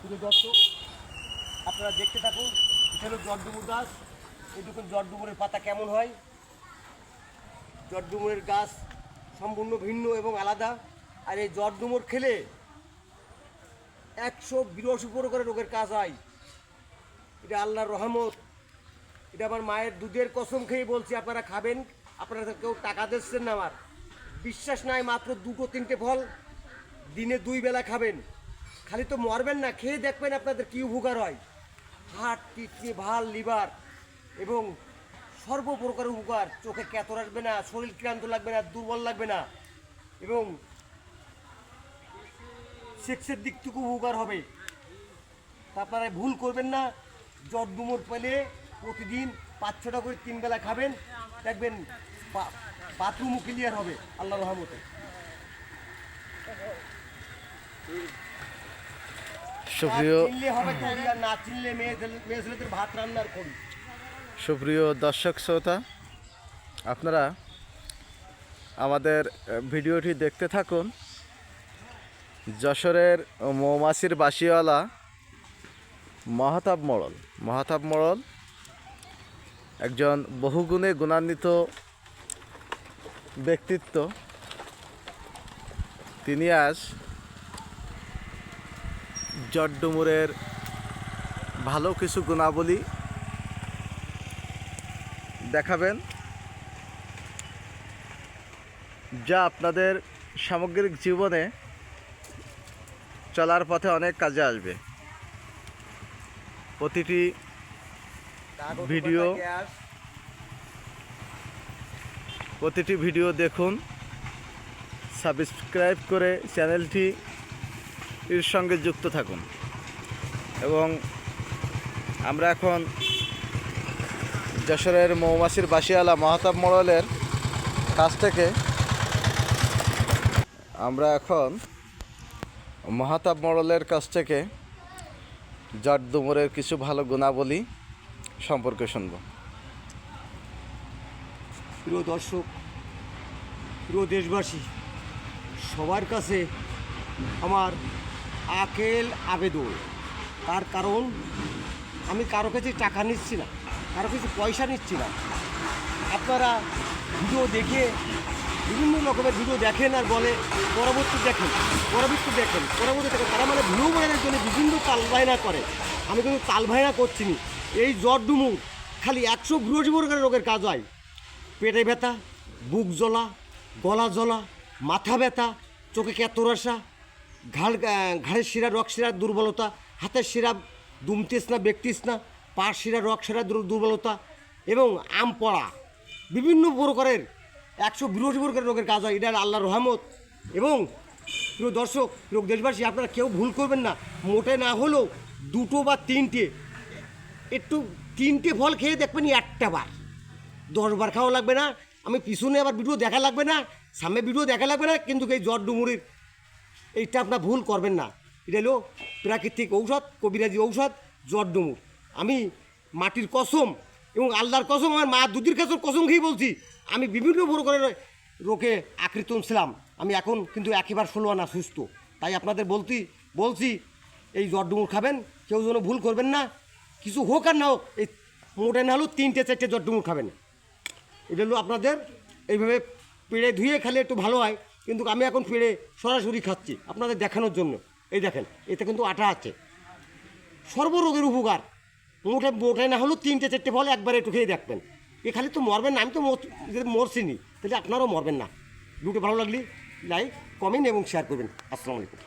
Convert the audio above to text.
প্রিয় দর্শক, আপনারা দেখতে থাকুন। এটা হলো জটডুমুর গাছ। এই দেখুন জটডুমুরের পাতা কেমন হয়। জটডুমুরের গাছ সম্পূর্ণ ভিন্ন এবং আলাদা। আর এই জটডুমুর খেলে 182 প্রকারের রোগের কাজ হয়। এটা আল্লাহর রহমত। এটা আমার মায়ের দুধের কসম খেয়ে বলছি, আপনারা খাবেন। আপনারা কেউ টাকা দিচ্ছেন না, আমার বিশ্বাস নাই। মাত্র 2-3টে ফল দিনে 2 বেলা খাবেন। খালি তো মরবেন না, খেয়ে দেখবেন আপনাদের কী উপকার হয়। হার্ট, কিডনি, ভাল, লিভার এবং সর্বপ্রকার উপকার। চোখে ক্যাথর আসবে না, শরীর ক্লান্ত লাগবে না, দুর্বল লাগবে না এবং সেক্সের দিক থেকে উপকার হবে। আপনারা ভুল করবেন না। জটডুমুর পেলে প্রতিদিন 5-6টা করে 3 বেলা খাবেন, দেখবেন বাথরুমও ক্লিয়ার হবে আল্লাহর রহমতে। চিনলে হবে তৈরি, আর না চিনলে মেয়ে ছেলেদের ভাত রান্নার করি। সুপ্রিয় দর্শক শ্রোতা, আপনারা আমাদের ভিডিওটি দেখতে থাকুন। যশোরের মৌমাছির বাসিওয়ালা মাহতাব মোড়ল একজন বহুগুণে গুণান্বিত ব্যক্তিত্ব। তিনি আজ জটডুমুরের ভালো কিছু গুণাবলী দেখাবেন, যা আপনাদের সামগ্রিক জীবনে চলার পথে অনেক কাজে আসবে। প্রতিটি ভিডিও দেখুন, সাবস্ক্রাইব করে চ্যানেলটি এর সঙ্গে যুক্ত থাকুন। এবং আমরা এখন যশোরের মৌমাছির বাসিওয়ালা মাহতাব মোড়লের কাছ থেকে জটডুমুরের কিছু ভালো গুণাবলী সম্পর্কে শুনব। প্রিয় দর্শক, প্রিয় দেশবাসী, সবার কাছে আমার আকেল আবেদন। তার কারণ আমি কারো কাছে টাকা নিচ্ছি না, কারো কিছু পয়সা নিচ্ছি না। আপনারা ভিডিও দেখে বিভিন্ন রকমের ভিডিও দেখেন আর বলে পরবর্তী দেখেন। তারা মানে ভিডিও বানানোর জন্য বিভিন্ন তালবায়না করে। আমি কিন্তু তালবায়না করছি না। এই জটডুমুর খালি 182 প্রকারের রোগের কাজ হয়। পেটে ব্যথা, বুক জ্বলা, গলা জ্বলা, মাথা ব্যথা, চোখে ক্যাথর আসা, ঘাড়ের শিরা রক শিরার দুর্বলতা, হাতের শিরা দুমতিস না বেকতিস না, পা শিরা রক শিরার দুর্বলতা এবং আম পড়া, বিভিন্ন প্রকারের 182 প্রকারের রোগের কাজ হয়। এটা আল্লাহর রহমত। এবং প্রিয় দর্শক, প্রিয় দেশবাসী, আপনারা কেউ ভুল করবেন না। মোটে না হলেও 2 বা 3টে, একটু 3টে ফল খেয়ে দেখবেন 1টা বার, 10 বার খাওয়া লাগবে না। আমি পিছনে আবার ভিডিও দেখা লাগবে না, সামনে ভিডিও দেখা লাগবে না। কিন্তু এই জটডুমুরের এইটা আপনার ভুল করবেন না। এটা হলো প্রাকৃতিক ঔষধ, কবিরাজি ঔষধ জটডুমুর। আমি মাটির কসম এবং আল্লাহর কসম, আমার মা দুধের কাছে কসম খেয়ে বলছি, আমি বিভিন্ন প্রকারের রোগে আকৃত ছিলাম। আমি এখন কিন্তু একেবারে 16 আনা সুস্থ। তাই আপনাদের বলছি এই জটডুমুর খাবেন, কেউ যেন ভুল করবেন না। কিছু হোক আর না হোক, এই মোটে না হলেও 3-4টে জটডুমুর খাবেন। এটা হলো আপনাদের এইভাবে পেড়ে ধুয়ে খেলে একটু ভালো হয়। কিন্তু আমি এখন পেড়ে সরাসরি খাচ্ছি আপনাদের দেখানোর জন্য। এই দেখেন, এতে কিন্তু আটা আছে। সর্বরোগের উপকার। মোটে না হলেও 3-4টে ফল একবারে একটু খেয়ে দেখবেন। এ খালি তো মরবেন না, আমি তো মরছিনি, তাহলে আপনারাও মরবেন না। ভিডিও ভালো লাগলে লাইক, কমেন্ট এবং শেয়ার করবেন। আসসালামু আলাইকুম।